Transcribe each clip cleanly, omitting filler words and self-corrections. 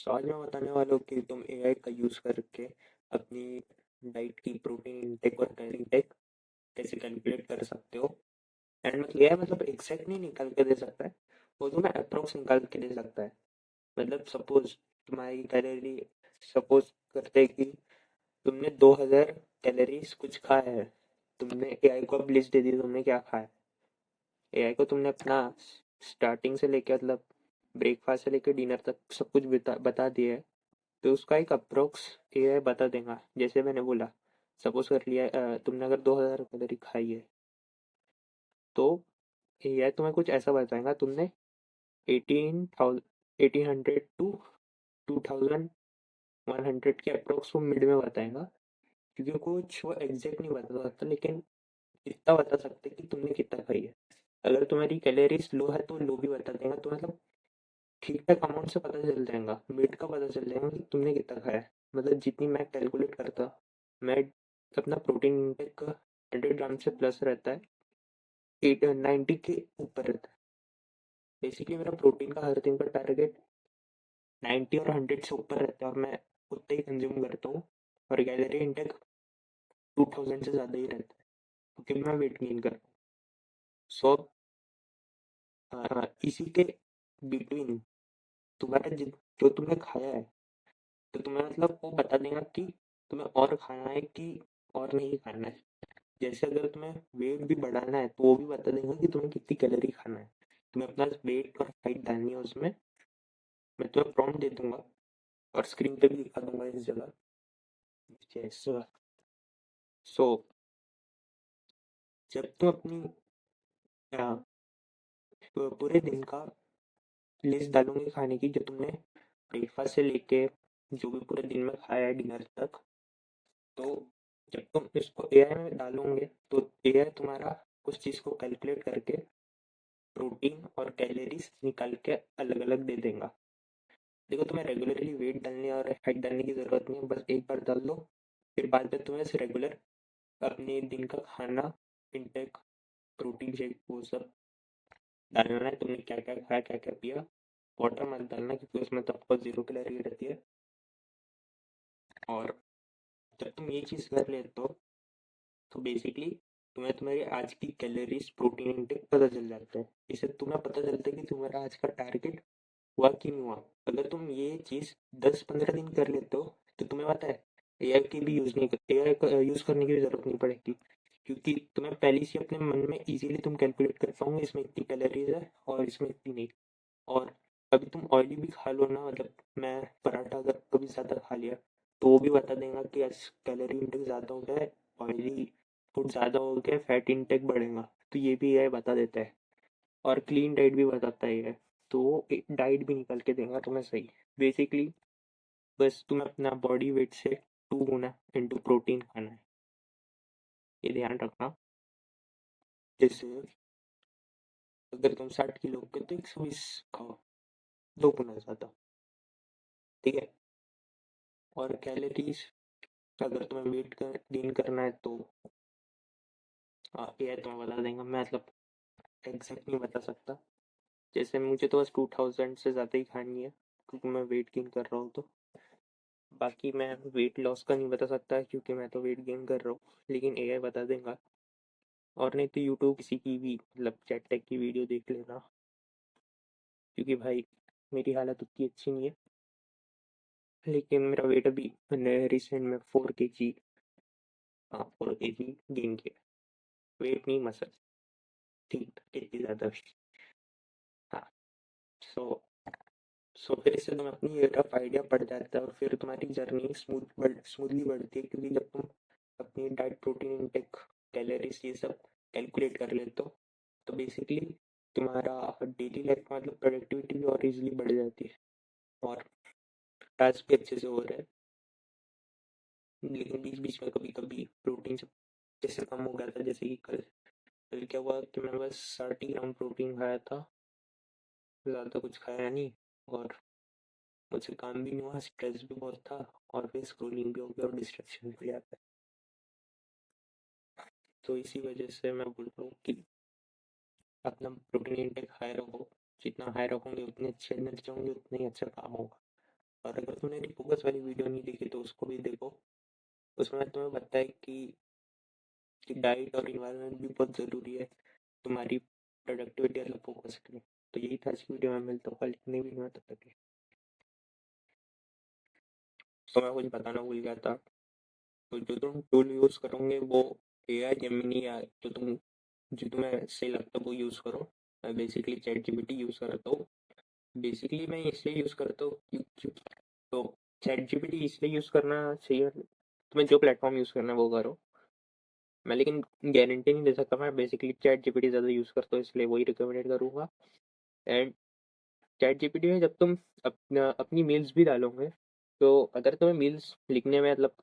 तो आज मैं बताने वाला हूँ कि तुम एआई का यूज़ करके अपनी डाइट की प्रोटीन इंटेक और कैलोरी इंटेक कैसे कैलकुलेट कर सकते हो। एंड मतलब एआई मतलब एग्जैक्ट नहीं निकाल के दे सकता है, वो तुम्हें अप्रोक्स निकाल के दे सकता है। मतलब सपोज तुम्हारी कैलोरी, सपोज करते हैं कि तुमने 2000 कैलोरीज कुछ खाया है। तुमने एआई को अब लिस्ट दे दी तुमने क्या खाया। एआई को तुमने अपना स्टार्टिंग से लेके मतलब ब्रेकफास्ट से लेके डिनर तक सब कुछ बता दिया है। तो उसका एक अप्रोक्स एआई बता देगा। जैसे मैंने बोला, सपोज कर लिया तुमने अगर 2000 कैलोरी खाई है, तो एआई तुम्हें कुछ ऐसा बताएगा। तुमने 1800 टू 2100 के अप्रोक्स वो मिड में बताएगा, क्योंकि कुछ वो एग्जैक्ट नहीं बता सकता, लेकिन इतना बता सकते कि तुमने कितना खाई है। अगर तुम्हारी कैलोरीज लो है तो लो भी बता देगा। तो मतलब ठीक ठाक अमाउंट से पता चल जाएगा, मिड का पता चल जाएगा कि तुमने कितना खाया है। मतलब जितनी मैं कैलकुलेट करता, मैं अपना प्रोटीन इंटेक 100 ग्राम से प्लस रहता है, 890 के ऊपर रहता है। बेसिकली मेरा प्रोटीन का हर दिन का टारगेट 90 और 100 से ऊपर रहता है, और मैं उतना ही कंज्यूम करता हूँ। और कैलोरी इंटेक 2000 से ज़्यादा ही रहता है, क्योंकि मैं वेट गेन कर रहा हूँ। सो इसी के बिटवीन तुम्हारा जो तुमने खाया है, तो तुम्हें मतलब वो बता देगा कि तुम्हें और खाना है कि और नहीं खाना है। जैसे अगर तुम्हें वेट भी बढ़ाना है, तो वो भी बता देगा कि तुम्हें कितनी कैलोरी खाना है। तुम्हें अपना वेट और हाइट डालनी है उसमें। मैं तुम्हें प्रॉम्प्ट दे दूंगा और स्क्रीन पे भी दिखा दूंगा इस जगह। जैसे सो जब तुम अपनी पूरे दिन का लिस्ट डालोगे खाने की, जो तुमने ब्रेकफास्ट से लेके जो भी पूरे दिन में खाया है डिनर तक, तो जब तुम इसको एआई में डालोगे, तो एआई तुम्हारा उस चीज़ को कैलकुलेट करके प्रोटीन और कैलोरीज निकाल के अलग अलग दे देगा। देखो, तुम्हें रेगुलरली वेट डालने और हाइट डालने की जरूरत नहीं है, बस एक बार डाल दो। फिर बाद में तुम्हें रेगुलर अपने दिन का खाना, इंटेक, प्रोटीन शेक, वो सब डालना है। तुमने क्या क्या खाया, क्या क्या पिया। वाटर मत डालना, क्योंकि उसमें तो आपको 0 कैलोरी रहती है। और जब तुम ये चीज़ कर लेते हो, तो बेसिकली तुम्हें तुम्हारी आज की कैलोरीज, प्रोटीन इंटेक पता चल जाता है। इससे तुम्हें पता चलता है कि तुम्हारा आज का टारगेट हुआ कि नहीं हुआ। अगर तुम ये चीज़ 10-15 दिन कर लेते हो, तो तुम्हें पता है एआई की भी यूज़ नहीं कर एआई का यूज़ करने की भी ज़रूरत नहीं पड़ेगी, क्योंकि तुम्हें पहले से अपने मन में इजीली तुम कैलकुलेट कर पाओगे इसमें इतनी कैलोरीज है और इसमें इतनी नहीं। और अभी तुम ऑयली भी खा लो ना, मतलब मैं पराठा अगर कभी ज़्यादा खा लिया, तो वो भी बता देगा कि आज कैलोरी इंटेक ज़्यादा हो गया है, ऑयली फूड ज़्यादा हो गया है, फैट इंटेक बढ़ेगा। तो ये भी एआई बता देता है। और क्लीन डाइट भी बताता है ये। तो वो एक डाइट भी निकाल के देगा तुम्हें सही। बेसिकली बस तुम्हें अपना बॉडी वेट से 2 गुना इंटू प्रोटीन खाना है, ये ध्यान रखना। जैसे अगर तुम 60 किलो के, तो 120 खाओ, 2 गुना ज़्यादा। ठीक है। और कैलोरीज, अगर तुम्हें वेट गेन करना है, तो ये तुम्हें बता देंगे। मैं मतलब एग्जैक्ट नहीं बता सकता। जैसे मुझे तो बस 2000 से ज़्यादा ही खानी है, क्योंकि मैं वेट गेन कर रहा हूँ। तो बाकी मैं वेट लॉस का नहीं बता सकता, क्योंकि मैं तो वेट गेन कर रहा हूँ। लेकिन एआई बता देगा। और नहीं तो यूट्यूब किसी की भी मतलब चैट टेक की वीडियो देख लेना, क्योंकि भाई मेरी हालत उतनी अच्छी नहीं है। लेकिन मेरा वेट अभी रिसेंट में 4 kg, हाँ 4 kg गेन किया। वेट नहीं, मसल। ठीक, इतनी ज़्यादा भी। हाँ। सो फिर इससे तुम्हें अपनी रफ आइडिया पड़ जाता है, और फिर तुम्हारी जर्नी स्मूथली बढ़ती है, क्योंकि जब तुम अपनी डाइट, प्रोटीन इंटेक, कैलोरीज ये सब कैलकुलेट कर लेते हो, तो बेसिकली तुम्हारा डेली लाइफ का मतलब प्रोडक्टिविटी भी और इजीली बढ़ जाती है, और टास्क भी अच्छे से हो रहे हैं। लेकिन बीच बीच में कभी कभी प्रोटीन से जैसे कम हो गया था, जैसे कि कल कल क्या हुआ कि मैं बस 60 ग्राम प्रोटीन खाया था, ज़्यादा कुछ खाया नहीं। और मुझसे काम भी नहीं हुआ, स्ट्रेस भी बहुत था, और फिर स्क्रोलिंग भी हो गया और डिस्ट्रैक्शन भी आता है। तो इसी वजह से मैं बोल रहा हूँ कि अपना प्रोटीन इंटेक हाई रखो। जितना हाई रखोगे उतने अच्छे एनर्जी होंगे, उतना ही अच्छा काम होगा। और अगर तुमने रिफोकस वाली वीडियो नहीं देखी तो उसको भी देखो। उसमें मैंने तुम्हें बताया कि डाइट और इन्वायरमेंट भी बहुत ज़रूरी है तुम्हारी प्रोडक्टिविटी और फोकस के लिए। तो यही था आज की वीडियो में, मिलता हूँ कल नई वीडियो में, तब तक के लिए। तो मैं कुछ बताना भूल गया था। तो जो तुम टूल यूज़ करोगे वो एआई जेमिनी या जो तुम्हें सही लगता है वो यूज़ करो। मैं बेसिकली चैट जीपीटी यूज़ करता हूँ। बेसिकली मैं इसलिए यूज़ करता हूँ तो चैट जीपीटी इसलिए यूज़ करना चाहिए, तुम्हें जो प्लेटफॉर्म यूज़ करना है वो करो। मैं लेकिन गारंटी नहीं दे सकता। मैं बेसिकली चैट जीपीटी ज़्यादा यूज़ करता हूँ इसलिए वही रिकमेंडेड करूँगा। एंड चैट जीपीटी में जब तुम अपनी मेल्स भी डालोगे, तो अगर तुम्हें मेल्स लिखने में मतलब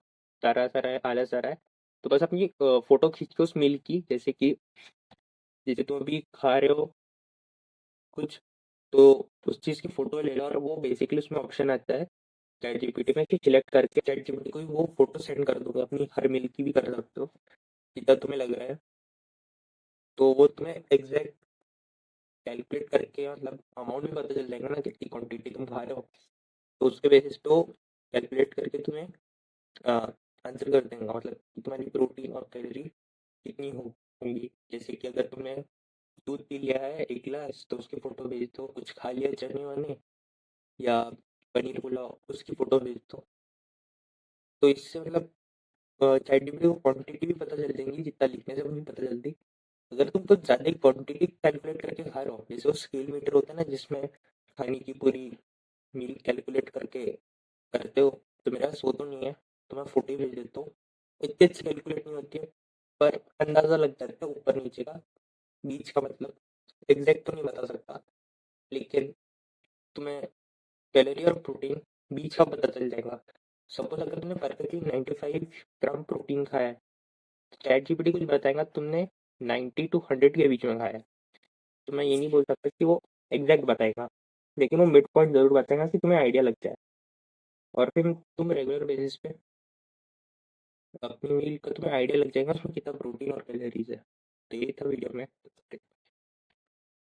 तारा सा रहा है, आलस आ रहा है, तो बस अपनी फोटो खींच के उस मेल की, जैसे तुम अभी खा रहे हो कुछ, तो उस चीज़ की फोटो ले लो। और वो बेसिकली उसमें ऑप्शन आता है चैट जीपीटी में कि सिलेक्ट करके चैट जीपीटी को ही वो फोटो सेंड कर दोगे। अपनी हर मेल की भी कर सकते हो जितना तुम्हें लग रहा है। तो वो तुम्हें एग्जैक्ट कैलकुलेट करके मतलब अमाउंट भी पता चल जाएगा ना, कितनी क्वांटिटी तुम खा रहे हो। तो उसके बेसिस पे वो कैलकुलेट करके तुम्हें आंसर कर देंगे, मतलब कि तुम्हारी प्रोटीन और कैलोरी कितनी होंगी। जैसे कि अगर तुमने दूध पी लिया है 1 गिलास, तो उसकी फ़ोटो भेज दो। कुछ खा लिया चने वने या पनीर पुलाव, उसकी फ़ोटो भेज दो। तो इससे मतलब चैट जीपीटी को क्वांटिटी भी पता चल जाएगी जितना लिखने से नहीं पता चलती। अगर तुम कुछ ज़्यादा क्वांटिटी कैलकुलेट करके खा रहे हो, जैसे वो स्केल मीटर होता है ना जिसमें खाने की पूरी मील कैलकुलेट करके करते हो, तो मेरे पास वो तो नहीं है। तो मैं फोटो ही भेज देता हूँ। इतनी अच्छी कैलकुलेट नहीं होती है, पर अंदाज़ा लग जाता है ऊपर नीचे का, बीच का मतलब। एग्जैक्ट तो नहीं बता सकता, लेकिन तुम्हें कैलोरी और प्रोटीन बीच का पता चल जाएगा। सपोज अगर तुमने परफेक्टली 95 ग्राम प्रोटीन खाया है, चैट जीपीटी कुछ बताएगा तुमने 90 to 100 के बीच में खाया है। तो मैं ये नहीं बोल सकता कि वो एग्जैक्ट बताएगा, लेकिन वो मिड पॉइंट जरूर बताएगा कि तुम्हें आइडिया लग जाए। और फिर तुम रेगुलर बेसिस पे अपनी मील का तुम्हें आइडिया लग जाएगा उसमें कितना प्रोटीन और कैलोरीज है। तो ये था वीडियो में।